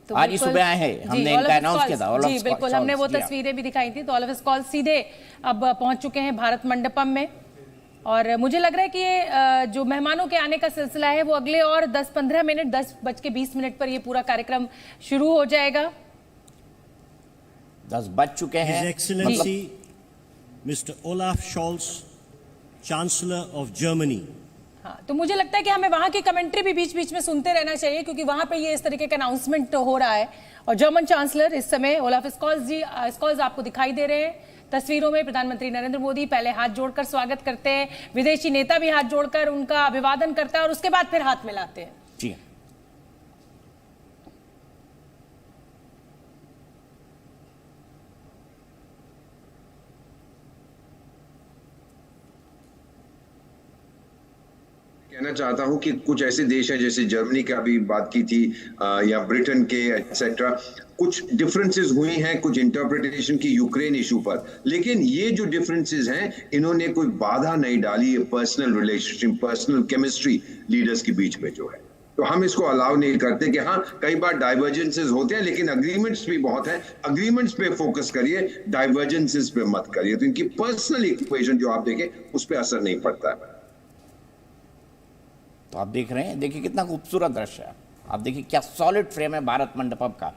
तो आज ही सुबह आए हैं, हमने इनका अनाउंस किया था। जी बिल्कुल, हमने वो तस्वीरें भी दिखाई थी। तो ऑल ऑफ अस कॉल सीधे अब पहुंच चुके हैं भारत मंडपम में, और मुझे लग रहा है कि ये जो मेहमानों के आने का सिलसिला है वो अगले और 10-15 मिनट, 10:20 पर ये पूरा कार्यक्रम शुरू हो जाएगा। 10 बज चुके हैं। His Excellency Mr. Olaf Scholz, Chancellor of Germany. हाँ, तो मुझे लगता है कि हमें वहां की कमेंट्री भी बीच बीच में सुनते रहना चाहिए, क्योंकि वहां पे ये इस तरीके का अनाउंसमेंट हो रहा है। और जर्मन चांसलर इस समय ओलाफ स्कॉल्ज आपको दिखाई दे रहे हैं तस्वीरों में। प्रधानमंत्री नरेंद्र मोदी पहले हाथ जोड़कर स्वागत करते हैं, विदेशी नेता भी हाथ जोड़कर उनका अभिवादन करता है और उसके बाद फिर हाथ मिलाते हैं। जी कहना चाहता हूं कि कुछ ऐसे देश हैं जैसे जर्मनी का भी बात की थी, या ब्रिटेन के एक्सेट्रा, कुछ डिफरेंसेस हुई हैं, कुछ इंटरप्रिटेशन की यूक्रेन इशू पर, लेकिन ये जो डिफरेंसेस हैं इन्होंने कोई बाधा नहीं डाली ये personal relationship, personal chemistry leaders के बीच में जो है। तो हम इसको अलाउ नहीं करते कि हाँ कई बार डाइवर्जेंसेस होते हैं, लेकिन अग्रीमेंट्स भी बहुत हैं। अग्रीमेंट्स पे फोकस करिए, डाइवर्जेंसेस पे मत करिए। तो इनकी पर्सनल इक्वेशन जो आप देखें उस पर असर नहीं पड़ता है। तो आप देख रहे हैं, देखिए कितना खूबसूरत दृश्य है। आप देखिए क्या सॉलिड फ्रेम है भारत मंडपम का।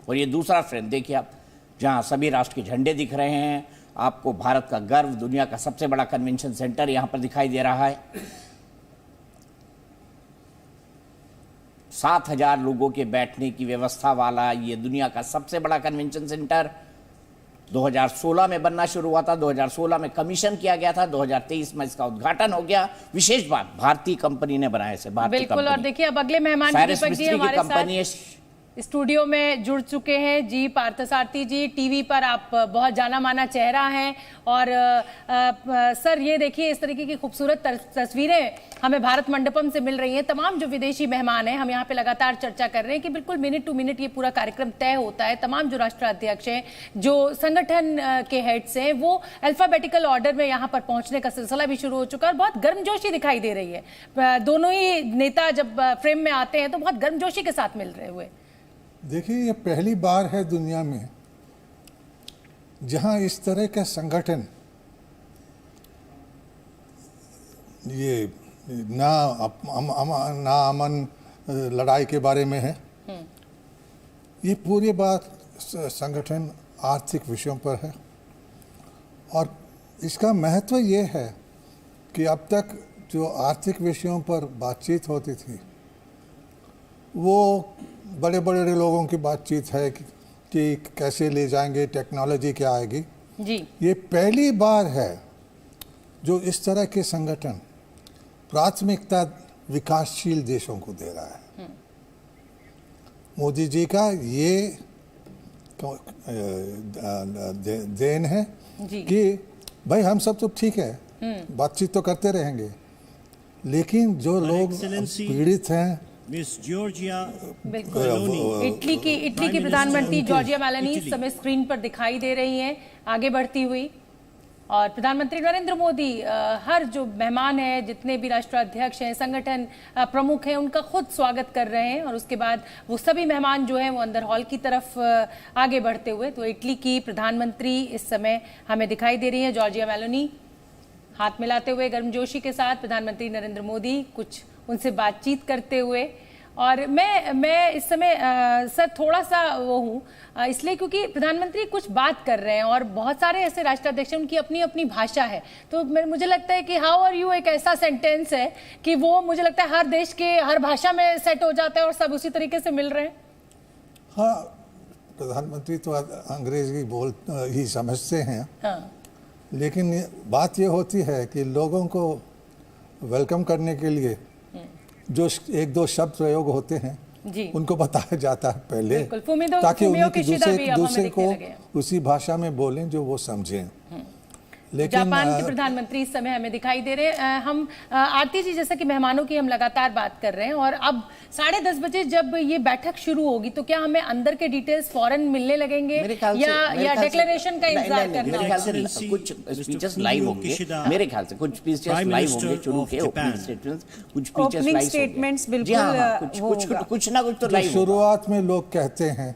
और ये दूसरा फ्रेम देखिए आप, जहां सभी राष्ट्र के झंडे दिख रहे हैं। आपको भारत का गर्व, दुनिया का सबसे बड़ा कन्वेंशन सेंटर यहां पर दिखाई दे रहा है। 7,000 लोगों के बैठने की व्यवस्था वाला ये दुनिया का सबसे बड़ा कन्वेंशन सेंटर 2016 में बनना शुरू हुआ था। 2016 में कमीशन किया गया था, 2023 में इसका उद्घाटन हो गया। विशेष बात, भारतीय कंपनी ने बनाया इसे, भारतीय बिल्कुल। और देखिए अब अगले मेहमान दीपक जी हमारे साथ स्टूडियो में जुड़ चुके हैं। जी पार्थसारथी जी, टीवी पर आप बहुत जाना माना चेहरा हैं। और सर ये देखिए इस तरीके की खूबसूरत तस्वीरें हमें भारत मंडपम से मिल रही हैं। तमाम जो विदेशी मेहमान हैं, हम यहाँ पे लगातार चर्चा कर रहे हैं कि बिल्कुल मिनट टू मिनट ये पूरा कार्यक्रम तय होता है। तमाम जो राष्ट्राध्यक्ष हैं, जो संगठन के हेड्स हैं, वो अल्फाबेटिकल ऑर्डर में यहाँ पर पहुंचने का सिलसिला भी शुरू हो चुका है। और बहुत गर्मजोशी दिखाई दे रही है। दोनों ही नेता जब फ्रेम में आते हैं तो बहुत गर्मजोशी के साथ मिल रहे हुए। देखिए ये पहली बार है दुनिया में जहां इस तरह के संगठन ये ना अमन लड़ाई के बारे में है। ये पूरी बात संगठन आर्थिक विषयों पर है। और इसका महत्व ये है कि अब तक जो आर्थिक विषयों पर बातचीत होती थी वो बड़े बड़े लोगों की बातचीत है कि कैसे ले जाएंगे, टेक्नोलॉजी क्या आएगी। जी ये पहली बार है जो इस तरह के संगठन प्राथमिकता विकासशील देशों को दे रहा है। मोदी जी का ये देन है कि भाई हम सब तो ठीक है, बातचीत तो करते रहेंगे, लेकिन जो लोग पीड़ित हैं, मिस जॉर्जिया मेलोनी, इटली की प्रधानमंत्री जॉर्जिया मेलोनी इस समय स्क्रीन पर दिखाई दे रही हैं आगे बढ़ती हुई। और प्रधानमंत्री नरेंद्र मोदी हर जो मेहमान है, जितने भी राष्ट्राध्यक्ष हैं, संगठन प्रमुख हैं, उनका खुद स्वागत कर रहे हैं। और उसके बाद वो सभी मेहमान जो हैं वो अंदर हॉल की तरफ आगे बढ़ते हुए। तो इटली की प्रधानमंत्री इस समय हमें दिखाई दे रही है, जॉर्जिया मेलोनी, हाथ मिलाते हुए गर्मजोशी के साथ। प्रधानमंत्री नरेंद्र मोदी कुछ उनसे बातचीत करते हुए। और मैं इस समय सर थोड़ा सा वो हूँ इसलिए क्योंकि प्रधानमंत्री कुछ बात कर रहे हैं और बहुत सारे ऐसे राष्ट्राध्यक्ष उनकी अपनी अपनी भाषा है। तो मुझे लगता है कि हाउ आर यू एक ऐसा सेंटेंस है कि वो मुझे लगता है हर देश के हर भाषा में सेट हो जाता है और सब उसी तरीके से मिल रहे हैं। हाँ, प्रधानमंत्री तो अंग्रेजी ही समझते हैं। हाँ। लेकिन बात ये होती है कि लोगों को वेलकम करने के लिए जो एक दो शब्द प्रयोग होते हैं जी, उनको बताया जाता है पहले, ताकि फुमियो दूसरे को उसी भाषा में बोलें जो वो समझें। लेकिन जापान के प्रधानमंत्री इस समय हमें दिखाई दे रहे हैं। हम आरती जी, जैसा कि मेहमानों की हम लगातार बात कर रहे हैं और अब 10:30 बजे जब ये बैठक शुरू होगी तो क्या हमें अंदर के डिटेल्स फौरन मिलने लगेंगे मेरे ख्याल से- मेरे या ख्याल से- डिक्लेरेशन का नहीं, इंतजार नहीं, करना मेरे ख्याल से Excellency, कुछ Mr. स्पीचेस Fumio लाइव होंगे। Kishida, मेरे ख्याल से कुछ स्पीचेस Prime लाइव Minister होंगे शुरू of के Japan. ओपनिंग स्टेटमेंट्स, कुछ स्पीचेस Opening लाइव statements होंगे। जी बिल्कुल, हाँ, होगा। कुछ ना कुछ तो जो लाइव होगा। शुरुआत में लोग कहते हैं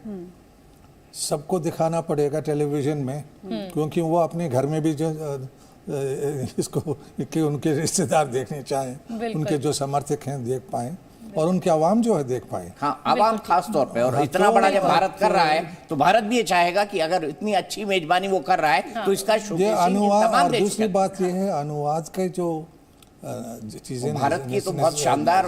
सबको दिखाना पड़ेगा टेलीविजन में, क्योंकि वो अपने घर में भी जो इसको कि उनके रिश्तेदार देखने चाहें, बिल्कुल। उनके जो समर्थक हैं देख पाएं और उनके आवाम जो है देख पाएं। हाँ, आवाम खास तौर पे, और हाँ, इतना तो- बड़ा जब भारत कर रहा है तो भारत भी ये चाहेगा कि अगर इतनी अच्छी मेजबानी वो कर रहा है तो इसका ये showcasing अनुवाद, तमाम और देश दूसरी करते बात ये है अनुवाद के जो चीजें भारत की तो बहुत शानदार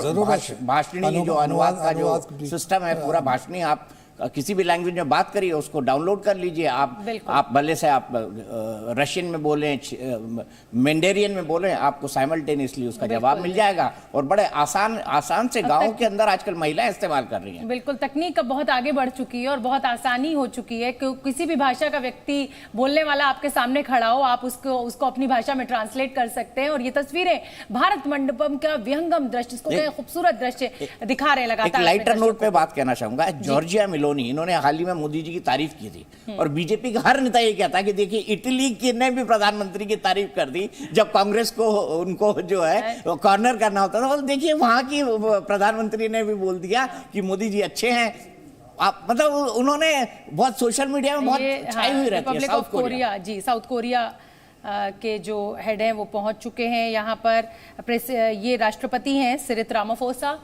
भाषणी जो अनुवाद का जो सिस्टम है पूरा भाषणी, आप किसी भी लैंग्वेज में बात करिए उसको डाउनलोड कर लीजिए। बिल्कुल। आप भले से आप रशियन में बोलें, मैंडेरियन में बोलें, आपको साइमल्टेनियसली उसका जवाब मिल जाएगा। और बड़े आसान से गांवों के अंदर आजकल महिलाएं इस्तेमाल कर रही हैं। बिल्कुल, तकनीक अब बहुत आगे बढ़ चुकी है और बहुत आसानी हो चुकी है कि किसी भी भाषा का व्यक्ति बोलने वाला आपके सामने खड़ा हो, आप उसको अपनी भाषा में ट्रांसलेट कर सकते हैं। और ये तस्वीरें भारत मंडपम का विहंगम दृश्य, इसको कहें खूबसूरत दृश्य दिखा रहे हैं एक लगातार। लाइटर अपने नोट पे बात कहना चाहूंगा, जॉर्जिया मेलोनी, इन्होंने हाल ही में मोदी जी की तारीफ की थी और बीजेपी का हर नेता ये कहता कि देखिए इटली के ने भी प्रधानमंत्री की तारीफ कर दी जब कांग्रेस को उनको जो है कॉर्नर करना होता था। और देखिए वहां की प्रधानमंत्री ने भी बोल दिया कि मोदी जी अच्छे हैं। आप मतलब उन्होंने बहुत सोशल मीडिया में बहुत छाई हुई रहती है। रिपब्लिक साउथ ऑफ कोरिया, जी, साउथ कोरिया के जो हेड हैं वो पहुंच चुके हैं यहाँ पर। ये राष्ट्रपति हैं सिरिल रामाफोसा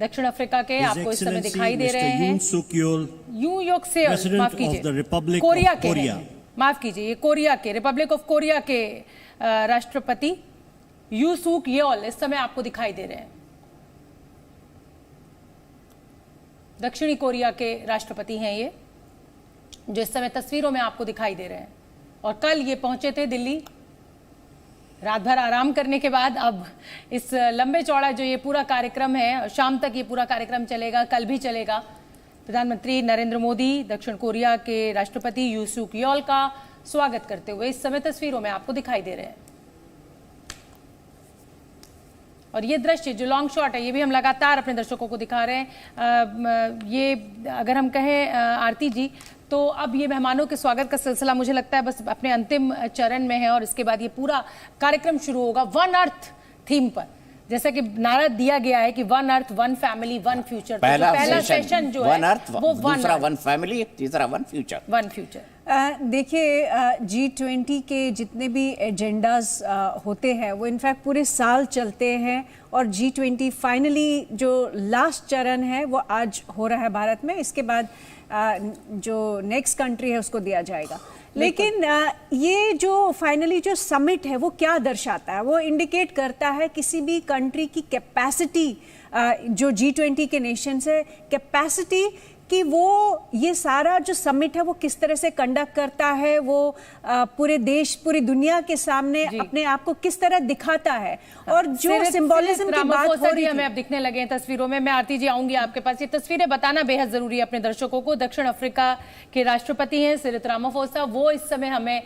दक्षिण अफ्रीका के, His आपको इस समय Excellency दिखाई दे Mr. रहे हैं। Yoon Suk Yeol, Yoon Suk Yeol, President माफ of कीजिए, the Republic कोरिया of के Korea. हैं। माफ कीजिए, ये कोरिया के, रिपब्लिक ऑफ कोरिया के राष्ट्रपति यू सूक येओल इस समय आपको दिखाई दे रहे हैं। दक्षिणी कोरिया के राष्ट्रपति हैं ये, जो इस समय तस्वीरों में आपको दिखाई दे रहे हैं। और कल ये पहुंचे थे दिल्ली, रात भर आराम करने के बाद अब इस लंबे चौड़ा जो ये पूरा कार्यक्रम है, शाम तक ये पूरा कार्यक्रम चलेगा, कल भी चलेगा। प्रधानमंत्री नरेंद्र मोदी दक्षिण कोरिया के राष्ट्रपति यू सूक येओल का स्वागत करते हुए इस समय तस्वीरों में आपको दिखाई दे रहे हैं। और ये दृश्य जो लॉन्ग शॉट है ये भी हम लगातार अपने दर्शकों को दिखा रहे हैं। ये अगर हम कहें आरती जी, तो अब ये मेहमानों के स्वागत का सिलसिला मुझे लगता है बस अपने अंतिम चरण में है और इसके बाद ये पूरा कार्यक्रम शुरू होगा वन अर्थ थीम पर, जैसा कि नारा दिया गया है कि one earth one family one future. पहला सेशन जो वन है अर्थ, वो दूसरा वन फैमिली, तीसरा वन फ्यूचर। One future. देखिए G20 के जितने भी एजेंडाज होते हैं वो इनफैक्ट पूरे साल चलते हैं और G20 फाइनली जो लास्ट चरण है वो आज हो रहा है भारत में। इसके बाद जो नेक्स्ट कंट्री है उसको दिया जाएगा। लेकिन ये जो फाइनली जो समिट है वो क्या दर्शाता है? वो इंडिकेट करता है किसी भी कंट्री की कैपेसिटी, जो G20 के नेशंस है, कैपेसिटी कि वो ये सारा जो समिट है वो किस तरह से कंडक्ट करता है, वो पूरे देश पूरी दुनिया के सामने अपने आप को किस तरह दिखाता है। और जो सिंबोलिज्म की बात हो रही है, हमें अब दिखने लगे हैं तस्वीरों में। मैं आरती जी आऊंगी आपके पास, ये तस्वीरें बताना बेहद जरूरी है अपने दर्शकों को। दक्षिण अफ्रीका के राष्ट्रपति हैं सिरिल रामाफोसा, वो इस समय हमें